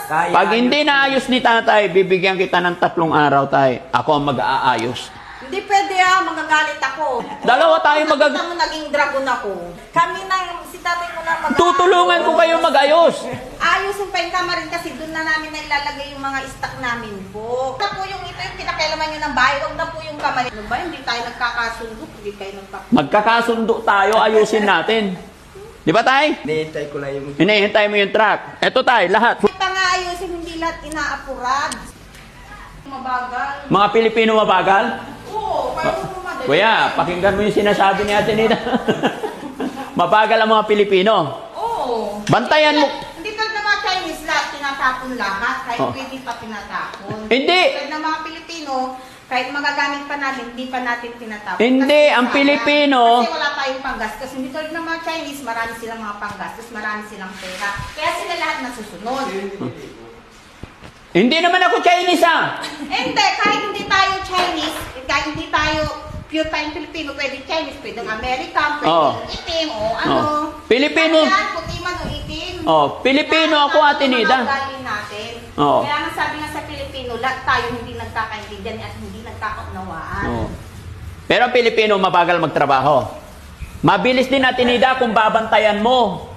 Pag hindi naayos ni tatay, bibigyan kita ng 3 araw, tay. Ako ang mag-aayos. Hindi pwede magagalit ako. Dalawa tayo Nakita mo naging dragon ako. Kami na, si tatay ko na Tutulungan ko kayo mag-ayos. Ayusin pa yung kama rin kasi doon na namin nailalagay yung mga stock namin po. Huwag na po yung ito yung pinakailaman nyo ng bahay. Huwag na po yung kama. Ano ba? Hindi tayo nagkakasundo. Hindi tayo Magkakasundo tayo, ayusin natin. Di ba, tay? Hinihintay ko lang yung... Hinihintay mo yung truck. Eto, tay, lahat. Kita nga ayusin, hindi lahat inaapurad. Mabagal. Mga Pilipino mabagal? Oo, paano mo madali? Kuya, pakinggan mo yung sinasabi ni Ate Nita. Mabagal ang mga Pilipino. Oo. Bantayan mo. Hindi ka na mga Chinese lahat, tinatapon lahat. Kahit Oh. pwede pa tinatapon. Hindi. Kahit na mga Pilipino, kahit magagamit pa natin, hindi pa natin tinatapon. Hindi, Kasi ang sayang. Pilipino... Kasi wala tayong panggastos. Hindi tulad ng mga Chinese, marami silang mga panggastos, marami silang pera. Kaya sila lahat nasusunod. Hindi naman ako Chinese, Hindi, kahit hindi tayo Chinese, kahit hindi tayo pure tayong Pilipino, pwede Chinese, pwede American, pwede Oo. itim, o ano. Oo. Pilipino. Yan, puti man o itim. Pilipino ako, Ate Nida. Mga natin. Oo. Kaya nga sabi nga sa Pilipino, lahat tayo hindi nagkakaintindihan at hindi nagkakaunawaan. Pero ang Pilipino, mabagal magtrabaho. Mabilis din, Ate Nida, kung babantayan mo.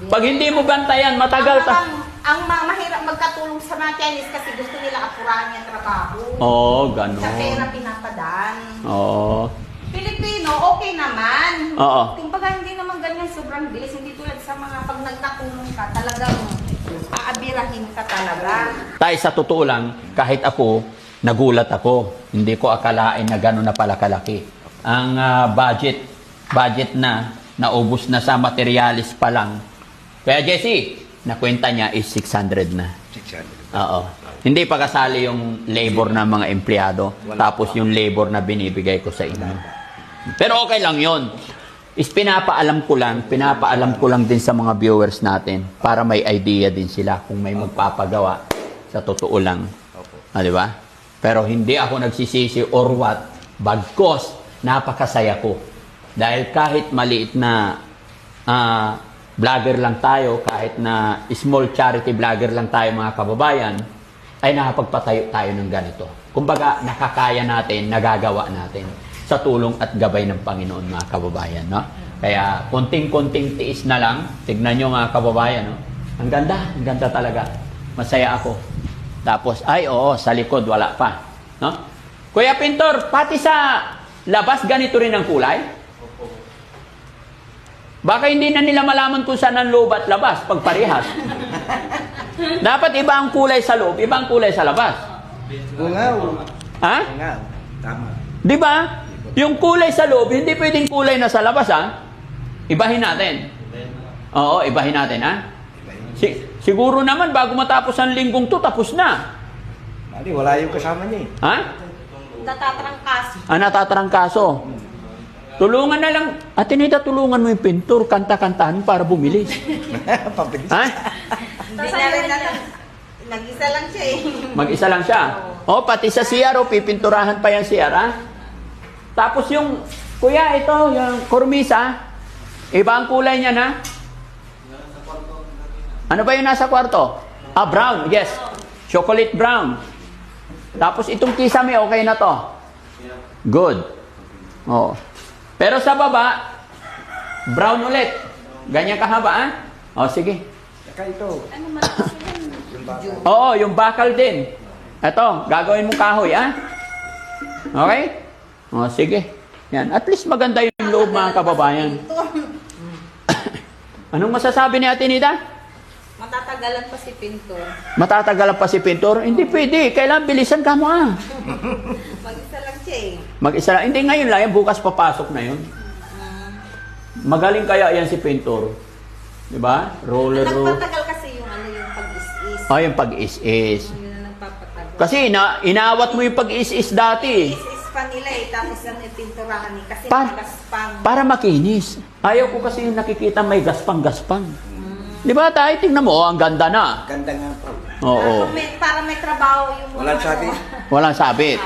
Pag hindi mo bantayan, matagal Ang mahirap magkatulong sa mga Chinese kasi gusto nila apurahan yung trabaho. Ganon. Sa pera pinapadaan. Pilipino, okay naman. Oo. Kumbaga hindi naman ganyan sobrang bilis. Hindi tulad sa mga pag nagkatulong ka, talagang aabirahin ka talaga. Tay, sa totoo lang, kahit ako, nagulat ako. Hindi ko akalain na gano'n na pala kalaki. Ang budget na, naubos na sa materialis pa lang. Kaya Jesse, nakwenta niya is 600 na. 600. Oo. Hindi pa kasali yung labor ng mga empleyado. Tapos yung labor na binibigay ko sa inyo. Pero okay lang yon. Is pinapaalam ko lang din sa mga viewers natin para may idea din sila kung may magpapagawa. Sa totoo lang. Di ba? Pero hindi ako nagsisisi or what. Bagkos, napakasaya ko. Dahil kahit maliit na vlogger lang tayo, kahit na small charity vlogger lang tayo mga kababayan, ay nakapagpatayo tayo ng ganito. Kumbaga, nakakaya natin, nagagawa natin sa tulong at gabay ng Panginoon mga kababayan. No? Kaya, konting-konting tiis na lang. Tignan nyo mga kababayan. No? Ang ganda talaga. Masaya ako. Tapos, sa likod, wala pa. No? Kuya Pintor, pati sa labas, ganito rin ang kulay? Baka hindi na nila malaman kung saan ang loob at labas pag parehas. Dapat iba ang kulay sa loob, iba ang kulay sa labas. Ungaw. Ha? Ungaw. Tama. Di ba? Yung kulay sa loob, hindi pwedeng kulay na sa labas, ha? Ibahin natin. Oo, ibahin natin, ha? Siguro naman, bago matapos ang linggong to, tapos na. Mali, wala yung kasama niya eh. Ha? Natatrangkas. Natatrangkaso. Tulungan na lang. Ate Nita, tulungan mo yung pintor. Kanta-kantahan para bumilis. Pabilis. Ha? Hindi na rin nag-isa lang siya eh. Mag-isa lang siya. Pati sa CR, pipinturahan pa yan CR, ha? Tapos yung, kuya, ito, yung kormisa, iba ang kulay niya, na? Ano ba yung nasa kwarto? Brown, yes. Chocolate brown. Tapos itong kisame, okay na to. Good. Pero sa baba, brown ulit. Ganyan kahaba, ha? Sige. Saka ito. Ano man Yung Yung bakal din. Ito, gagawin mong kahoy, ha? Okay? Sige. Yan. At least maganda yung loob, mga kababayan. Anong masasabi ni Ate Nita? Matatagalan pa si Pintor. Matatagalan pa si Pintor? Hindi pwede. Kailangan bilisan ka mo, Mag-isa lang siya eh. Mag-isa lang. Hindi ngayon lang. Bukas papasok na yun. Magaling kaya yan si Pintor. Diba? Roller. Nagpatagal kasi yung yung pag-is-is. Yung pag-is-is. Yun na nagpapatagal. Kasi inaawat mo yung pag-is-is dati. Is-is pa nila eh. Tapos yung pinturahan eh. Kasi magaspang. Para makinis. Ayaw ko kasi yung nakikita may gaspang-gaspang. Di ba tayo? Tingnan mo, ang ganda na. ganda nga po. Oo. Para may trabaho yung Walang sabi. Walang sabit.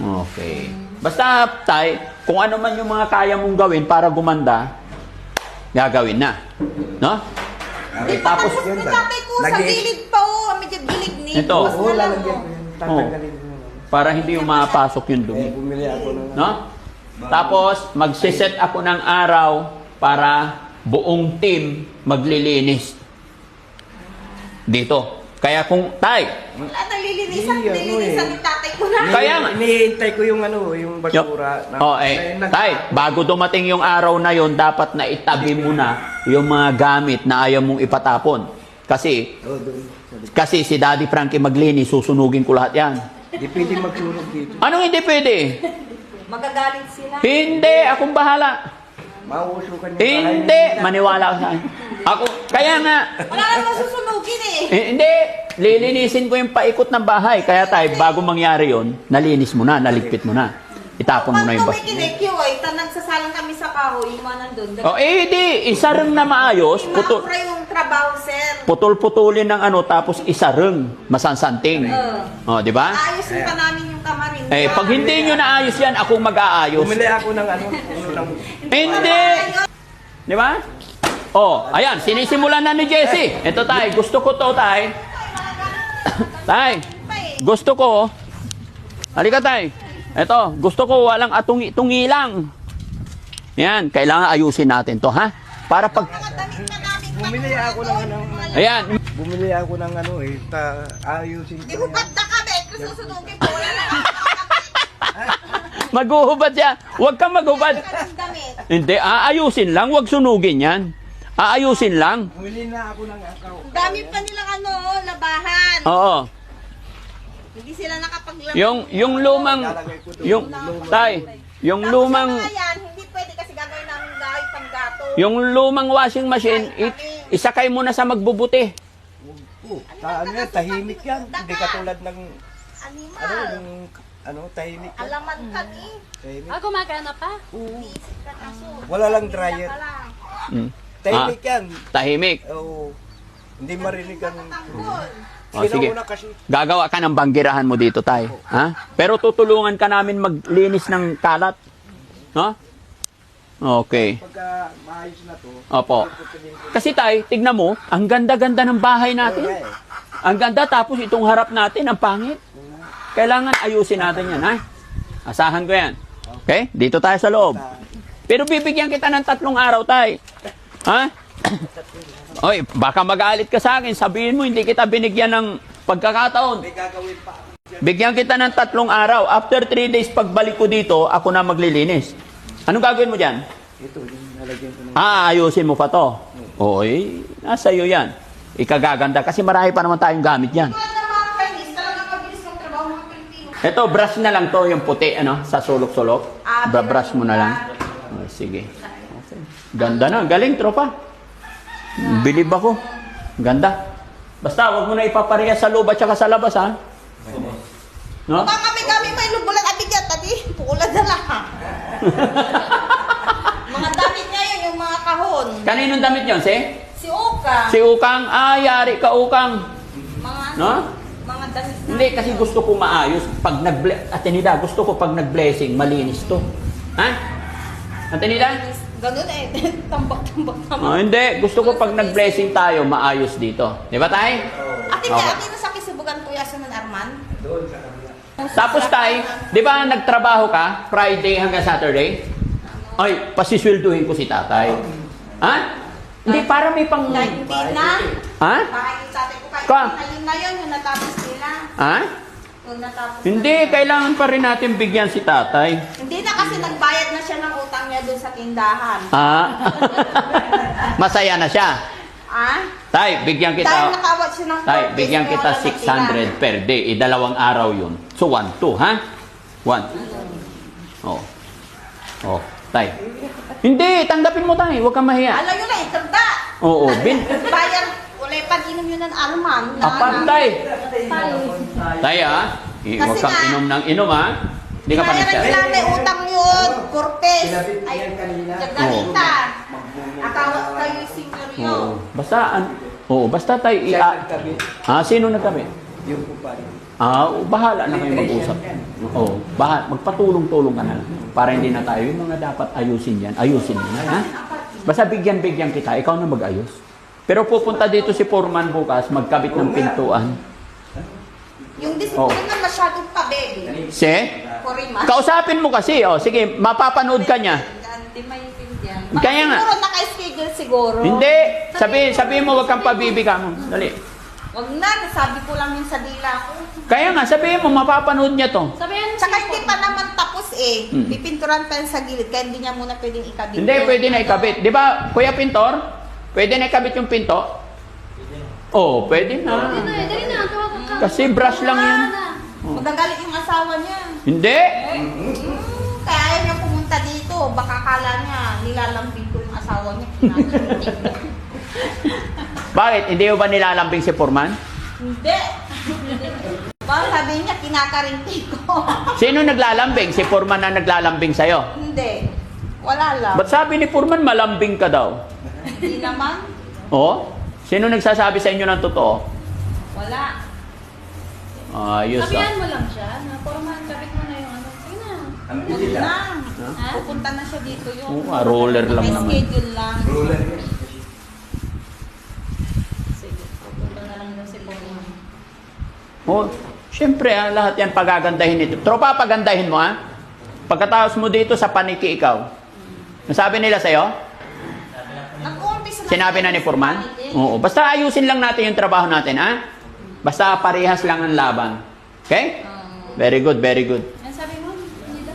Okay. Basta, tay, kung ano man yung mga kaya mong gawin para gumanda, gagawin na. No? Okay, Tapos yung yun ba? tatay ko sa gilid pa medyo Ito. Ibuhos Oo, na lang. lalagyan ko yan. Tatanggalin ko yan. Para hindi umapasok yung dumi. Bumili ako ng... No? Tapos, magsiset ako ng araw para buong team maglilinis. Dito. Kaya kung, tay, Wala nang lilinisan. Iya, Nilinisan eh. ni tatay ko na. Kaya nga. Inihintay ko yung ano, yung basura. tay, bago dumating yung araw na yon, dapat na itabi mo na yung mga gamit na ayaw mong ipatapon. Kasi, Oh, doon. kasi si Daddy Frankie maglinis, susunugin ko lahat yan. Di pwede magsurog dito. Anong hindi pwede? Magagalit sila. Hindi, akong bahala. Mauusukan yung Hindi, maniwala ka sa akin. Ako, kaya nga, Wala nang masusunugin eh. hindi, lilinisin ko yung paikot ng bahay. Kaya tayo, bago mangyari yon, nalinis mo na, naligpit mo na. Itapon mo na yung Pag bas. tumikinikyo ay nagsasalang kami sa kahoy, yung mga nandun. O, di, isareng na maayos, Imakura yung trabaho, sir. putol-putulin ng ano, tapos isareng, masansanting. O, di ba? Ayusin pa namin yung kamarin. Eh, pag hindi nyo naayos yan, ako mag-aayos. Bumili ako ng ano, ng... Hindi! Di ba? Oh, ayan, sinisimulan na ni Jessie. Ito tay, gusto ko to tay. Tay, gusto ko. Halika tay. Ito, gusto ko walang atungi-tungi lang. Yan, kailangan ayusin natin to, ha? Para pag... Bumili ako ng ano... Ayan. Bumili ako ng ano ayusin Di ko. hubad na kami. Kung susunugin po, wala na Maghuhubad siya. Huwag kang maghubad. kami damit. Hindi, aayusin lang. Huwag sunugin yan. Aayusin lang. Bumili na ako ng akaw. Ang dami pa nilang ano, labahan. Oo. Hindi sila nakapaglaban. Yung lumang... Yung... Tay, yung lumang... Sa mga yan, hindi pwede kasi gagawin namin dahil panggato. Yung lumang washing machine, isakay mo na sa magbubuti. Ano yan, tahimik yan. Hindi katulad ng Animal. ano, yung ano, tahimik yan. Alaman kami. Tahimik. Gumagana pa? Isip ka kaso. Wala lang dryer. Ka lang. Mm. Tahimik yan. Tahimik. Oo. Hindi marinig ang... Tanggol. Sige. Una kasi. Gagawa ka ng banggirahan mo dito, tay. Ha? Pero tutulungan ka namin maglinis ng kalat. No? Okay. Pagka maayos na to, Opo. Kasi tay, tignan mo, ang ganda-ganda ng bahay natin. Ang ganda, tapos itong harap natin, ang pangit. Kailangan ayusin natin yan, ha? Asahan ko yan. Okay? Dito tayo sa loob. Pero bibigyan kita ng 3 araw, tay. Ha? Oy, baka magalit ka sa akin. Sabihin mo, hindi kita binigyan ng pagkakataon. may gagawin pa. Bigyan kita ng 3 araw. After 3 days, pagbalik ko dito, ako na maglilinis. Anong gagawin mo dyan? Ito, yung nalagyan ko ng... Ayusin mo pa to. Oy, nasa iyo yan. Ikagaganda kasi marami pa naman tayong gamit yan. Tulad ng mga Chinese, talagang mabilis ng trabaho ng mga Pilipino. Ito, brush na lang to, yung puti, ano, sa sulok-sulok. Brush mo na lang. Oh, sige. Okay. Ganda na, galing, tropa. Bilib ako. Ganda. Basta, wag mo na ipapareha sa loob at saka sa labas, ha? No? Baka kami may lubulan at bigyan, tadi. Tulad na lang. Mga damit niya yun, yung mga kahon. Kaninong damit yun, si? Si Oka. Si Ukang. Yari ka, Ukang. Mga ano, No? mga damit na. Hindi, kasi gusto ko maayos. Pag Atenida, gusto ko pag nag-blessing, malinis to. Ha? Atenida? Ganun eh. Tambak-tambak naman. Hindi. Gusto ko pag nag-blessing tayo, maayos dito. Di ba, tay? Ate, Okay. ate na sa kisubugan kuya sa Arman. Tapos, tay, di ba nagtrabaho ka Friday hanggang Saturday? Ay, pasiswelduhin ko si tatay. Ha? Hindi, para may pang... Dahil hindi na. Ha? Bahay ni tatay ko kahit Ka? ayun na yun, yung natapos nila. Ha? Yung natapos Hindi, kailangan pa rin natin bigyan si tatay. Hindi na kasi nagbayad na siya ng utang niya doon sa tindahan. Masaya na siya. Ah? Tay, bigyan Dahil kita... nakawat siya ng Tay, 4 days, bigyan kaya kita wala natira. 600 per day. 2 araw yun. So, 1, 2, ha? 1. Oh. Oh, tay. Hindi, tanggapin mo, tay. Huwag kang mahiya. Alam nyo na, itanda. Oo, Bayar, wala pa inom yun ng alman. Tay. Tay, ha? Huwag Kasi kang nga- inom ng inom, ha? Hindi ka pa Bayaran nagsa... nila may utang yun. Corpes. Ay, kanina. Jagalita. Akawat kayo senior yun. Oo. Basta tay, Siya nagtabi. sino nagtabi? Yung kumpare. Bahala na kayo mag-usap. Oo, magpatulong-tulong ka na lang. Para hindi na tayo, yung mga dapat ayusin yan, ayusin mo na, ha? Basta bigyan-bigyan kita, ikaw na mag-ayos. Pero pupunta dito si Foreman bukas, magkabit ng pintuan. Yung disiplina Oh. masyadong pa-baby. Si? Korima. Kausapin mo kasi, oh. Sige, mapapanood ka niya. Hindi maintindihan. Kaya nga. Siguro naka-schedule siguro. Hindi. Sabihin mo, wag kang pabibigay mo. Dali. Wag na, nasabi ko lang yung sa dila ko. Kaya nga, sabihin mo, mapapanood niya to. Sabihan mo Tsaka hindi pa naman tapos eh. Hmm. Pipinturan pa yan sa gilid, kaya hindi niya muna pwedeng ikabit. Hindi, pwede na ikabit. Di ba, Kuya Pintor? Pwede na ikabit yung pinto? Oo, pwede na. Dali na, tawag ka. Kasi brush lang yan. Magagalit yung asawa niya. Hindi. Kaya ayaw niya pumunta dito. Baka kala niya, nilalambing ko yung asawa niya. Kinakalintik ko. Bakit? Hindi mo ba nilalambing si Foreman? Hindi. Baka sabi niya, kinakarintik ko. Sino naglalambing? Si Foreman na naglalambing sa'yo. Hindi. Wala lang. Ba't sabi ni Foreman, malambing ka daw? Hindi naman. Oo? Sino nagsasabi sa inyo ng totoo? Wala. Ayos Sabihan ah. mo lang siya, na Foreman, kapit mo na yung ano. Sige na. Huwag na. Ha? Pupunta na siya dito yung... Oo, roller lang may naman. schedule lang. Sige, pupunta na lang daw si Foreman. Oh, syempre lahat yan pagagandahin ito. Tropa, pagandahin mo Pagkatapos mo dito sa paniki ikaw. Nasabi nila sa'yo? Nag-uumpisa Sinabi na ni Foreman? Oo. Basta ayusin lang natin yung trabaho natin, Basta parehas lang ang laban. Okay? Very good, very good. Ano sabi mo? Nida?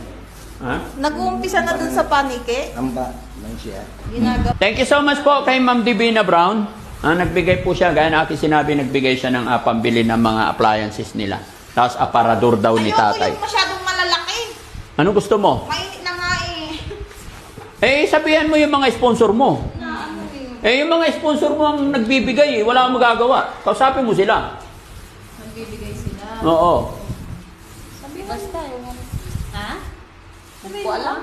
Nag-uumpisa na dun sa panike. Amba lang siya. Ginagawa. Thank you so much po kay Ma'am Divina Brown. Nagbigay po siya, gaya na akin sinabi, nagbigay siya ng pambili ng mga appliances nila. Tapos aparador daw ni Ayoko tatay. yung masyadong malalaki. Ano gusto mo? Mainit na nga eh. Sabihan mo yung mga sponsor mo. Na ano eh. Yung mga sponsor mo ang nagbibigay, wala kang magagawa. Kausapin mo sila. Nagbibigay sila. Oo. Sabi mo. Basta yung... Ha? Hindi ko alam.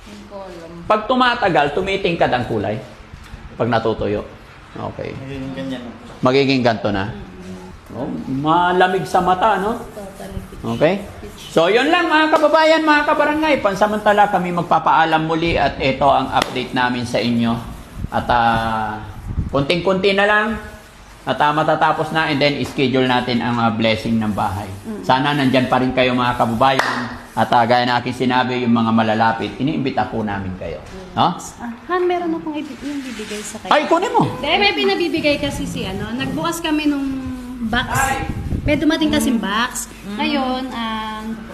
Hindi ko alam. Pag tumatagal, tumitingkad ang kulay. Pag natutuyo. Okay. Magiging ganto na. Oh, malamig sa mata, no? Totally. Okay? So, yun lang mga kababayan, mga kabarangay. Pansamantala kami magpapaalam muli at ito ang update namin sa inyo. At konting-kunti na lang at matatapos na and then schedule natin ang blessing ng bahay. Sana nandyan pa rin kayo mga kababayan at gaya na aking sinabi yung mga malalapit, iniimbita po namin kayo. No? Han, meron akong yung bibigay sa kanya. Ay, kunin mo! Dahil may pinabibigay kasi si nagbukas kami nung box. May dumating kasing box. Ngayon,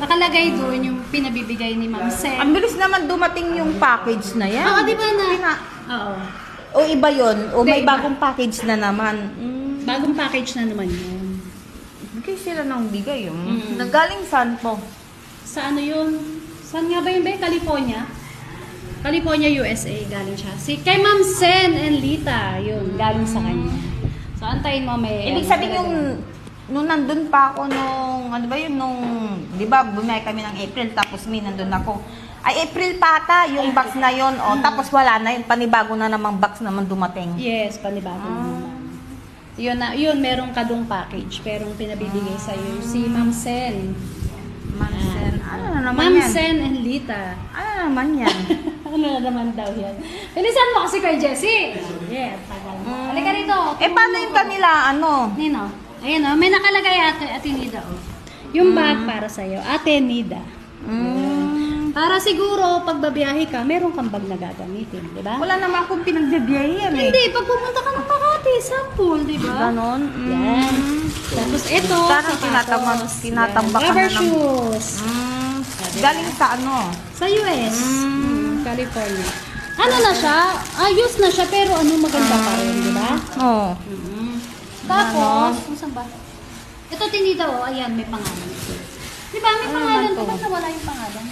nakalagay doon yung pinabibigay ni Ma'am Sen. Ang bilis naman dumating yung package na yan. Oo, di ba na? Pina- Oo. O iba yun? O may Hindi, iba. bagong package na naman? Bagong package na naman yun. Bigay sila ng bigay yun. Mm. Nagaling saan po? Sa ano yun? Saan nga ba yun, Be? California? California, USA, galing siya. Kay Ma'am Sen and Lita, yun, galing sa kanya. So, antayin mo may... Ibig sabihin yung nung nandun pa ako nung, ano ba yun, nung, di ba, bumiyay kami ng April, tapos May nandun ako. Ay, April pa ata, yung box na yun, tapos wala na yun, panibago na namang box naman dumating. Yes, panibago naman. Yun, merong kadong package, pero pinabibigay sa'yo si Ma'am Sen. Ma'am Sen, ano na naman Ma'am yan? Sen and Lita. Ano na naman yan? Ano na naman daw yan? Bilisan mo kasi kay Jessie. Yeah, tagal mo. Halika rito. Paano yung kanila, ano? Nino, ayan o, may nakalagay Ate Nida o. Yung bag para sa'yo, Ate Nida. Para siguro, pag babiyahe ka, meron kang bag na gagamitin, di ba? Wala naman akong pinagbibiyahe yan eh. Hindi, pag pumunta ka ng Makati, sample, di ba? Ganon? Yan. Tapos ito, Parang sapatos. tinatambakan Yan. Rubber na ng- shoes. Galing sa ano? Sa US. California. Ano na siya? Ayos na siya, pero ano maganda pa rin, di ba? Oo. Tapos, kung saan ba? Ito tinita oh, ayan, may pangalan. Di ba, may pangalan to? Ba't nawala yung pangalan?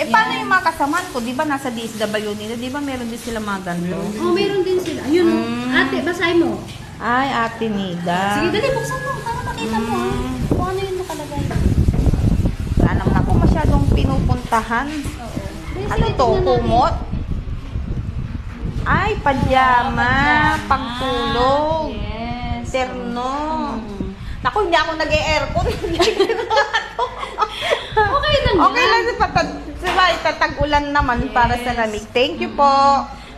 Paano yung mga kasamaan ko? Di ba nasa DSW nila? Di ba meron din sila mga ganito? Oh, meron din sila. Ayun, ate, basahin mo. Ay, Ate Nida. Sige, dali, buksan mo para makita mo. Kung ano yung nakalagay. Wala naman ako masyadong pinupuntahan. Oo. Ano to? Kumot? Ay, pajama. Pangtulog. Yes. Terno. Naku, hindi ako nag-e-aircon. Okay lang yan. Okay lang diba, itatag-ulan naman para sa lamig. Thank you po.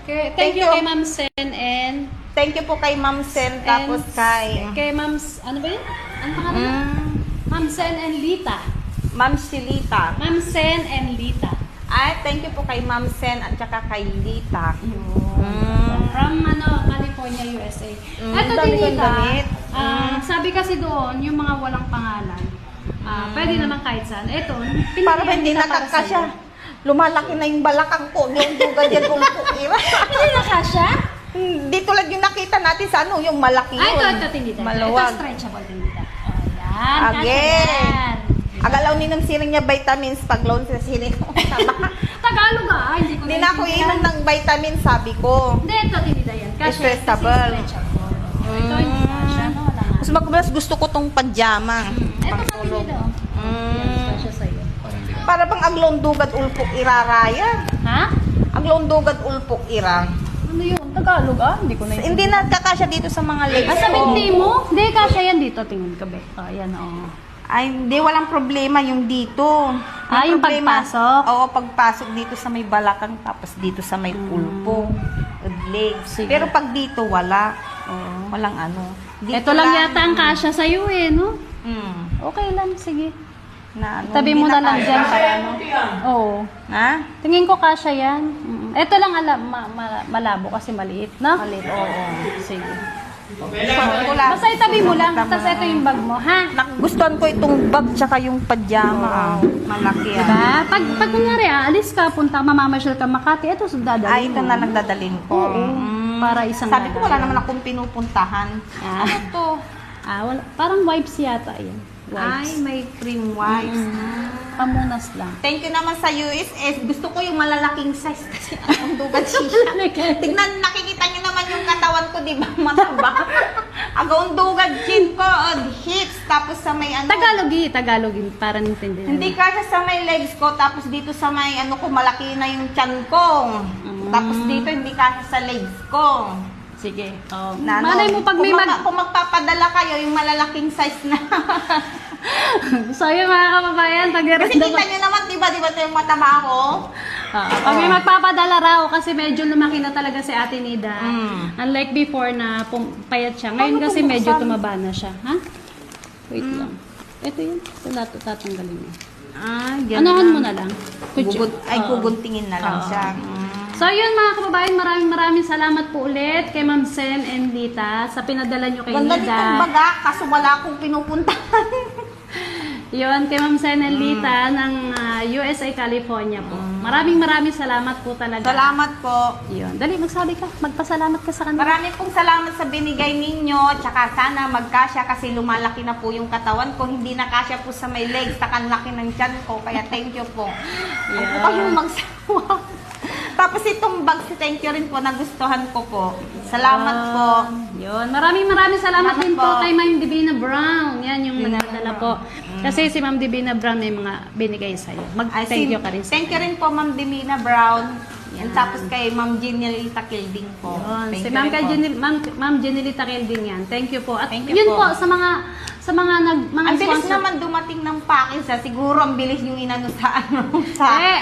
Okay, thank you kay Ma'am Sen and thank you po kay Ma'am Sen, tapos kay Kay Ma'am, ano ba yun? Ano pangalan? Ma'am Sen and Lita. Ma'am Silita. Ma'am Sen and Lita. Ay, thank you po kay Ma'am Sen at saka kay Lita. From California, USA. Ito dami din kang damit. sabi kasi doon, yung mga walang pangalan, pwede naman kahit saan. Ito, Para ba hindi kita para nakakasya? sa'yo. Lumalaki na yung balakang ko. Yung duga dyan kung pukira. Hindi nakasya? Hindi tulad yung nakita natin sa ano, yung malaki yun. Ito, tindita. Maluwag. Ito, stretchable tindita. O, yan. Kasya Again. yan. Agalaw ni ng siring niya vitamins pag loan sa siring ko. Tagalog hindi ko Hindi na ako inom ng vitamins, sabi ko. Hindi, ito tindita yan. Kasya, Stretchable. kasi stretchable. Ito, hindi kasya. No? Wala nga. Mas gusto ko tong pajama. Ito, Pangtulog. tindita. Yan, kasya sa'yo. Para bang aglong dugad ulpok iraraya. Ha? Aglong dugad ulpok ira. Ano yun? Tagalog Hindi ko na Hindi na kakasya dito sa mga legs sa ko. binti mo? Hindi, kasya yan dito. Tingin ka, Be. Ayan, Ay, hindi, walang problema yung dito. Yung problema, pagpasok? Oo, pagpasok dito sa may balakang, tapos dito sa may ulpo. Legs. Sige. Pero pag dito, wala. Walang ano. Dito Ito lang yata ang kasya sa'yo no? Okay lang, sige. Na, ano, Tabi hindi mo na lang kasya. dyan para ano. Oo. Ha? Tingin ko kasya yan. Ito lang malabo kasi maliit, no? Malit, oo. Sige. Wala. Basta itabi mo lang. Tapos ito yung bag mo, ha? Gustuhan ko itong bag tsaka yung pajama. Malaki yan. Diba? Pag kunyari, alis ka, punta, mamamasyal ka Makati, ito dadalhin Ay, ito mo. na lang dadalhin ko. Oo. Para isang Sabi ko, wala lagayan. naman akong pinupuntahan. Ah. Ano to? Wala. Parang wipes yata yan. Ay, Wipes. may cream wipes. Pamunas lang. Thank you naman sa USS. Gusto ko yung malalaking size kasi ang dugat siya. Tignan, nakikita niyo naman yung katawan ko, di ba? Mataba. Agaw dugat, chin ko, hips, tapos sa may ano. Tagalogin, para nintindihan. Hindi kasi sa may legs ko, tapos dito sa may ano ko, malaki na yung chan ko. Tapos dito, hindi kasi sa legs ko. Sige. Na, ano, Malay mo pag may kung magpapadala kayo, yung malalaking size na. So yun mga kababayan, Kasi tagirin kita nyo naman, di ba ito yung mataba ko? pag may magpapadala raw, kasi medyo lumaki na talaga si Ate Nida. Unlike before na payat siya. Ngayon Paano kasi bubuksan? medyo tumaba na siya. Ha? Wait lang. Ito yun. Ito tatanggalin mo. Anahan mo na lang. Guguntingin na lang Oo. siya. So yun mga kababayan, maraming salamat po ulit kay Ma'am Sen and Lita sa pinadala nyo kay Ganda nitong Nida. baga, kaso wala akong pinupuntahan. Yun, kay Ma'am Sen and Lita ng USA, California po. Maraming salamat po talaga. Salamat po. Yun. Dali, magsabi ka. Magpasalamat ka sa kanila. Marami pong salamat sa binigay ninyo. Tsaka sana magkasya kasi lumalaki na po yung katawan ko. Hindi na kasya po sa may legs. Saka ang laki ng tiyan ko. Kaya thank you po. Huwag po kayong magsawa. Tapos itong bag, thank you rin po. Nagustuhan ko po. Salamat po. Yun. Maraming salamat Salamat din po po. kay Ma'am Divina Brown. Yan yung Divina nagdadala po. Kasi si Ma'am Divina Brown may mga binigay sa'yo. Mag-thank you ka rin Thank you rin po, Ma'am Dimina Brown. And tapos kay Ma'am Genialita Kilding po. Yun. Thank Si you rin po. Ma'am Jenilita Kelding yan. Thank you po. At Thank you yun po. po, sa mga Ang bilis sponsor. naman dumating ng package. Siguro ang bilis yung inano sa ano. Sa...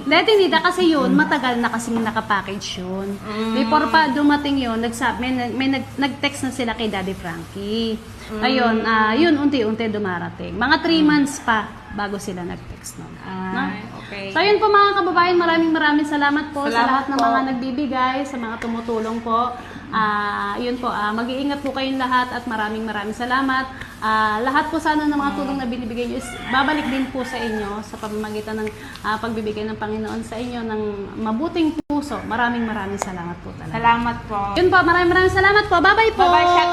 Dati Nida kasi yun, matagal na kasing nakapackage yun. Before pa dumating yun, nag-text na sila kay Daddy Frankie. Ayun, yun, unti-unti dumarating. Mga 3 months pa bago sila nag-text nun. No? Okay. So yun po mga kababayan, maraming salamat po sa Salamat lahat ng po. mga nagbibigay, sa mga tumutulong po. Yun po, mag-iingat po kayong lahat at maraming salamat. Lahat po sana ng mga tulong na binibigay nyo is babalik din po sa inyo sa pamamagitan ng pagbibigay ng Panginoon sa inyo ng mabuting puso. Maraming salamat po talaga. Salamat po. Yun po, maraming salamat po. Bye-bye po! Bye-bye. Shout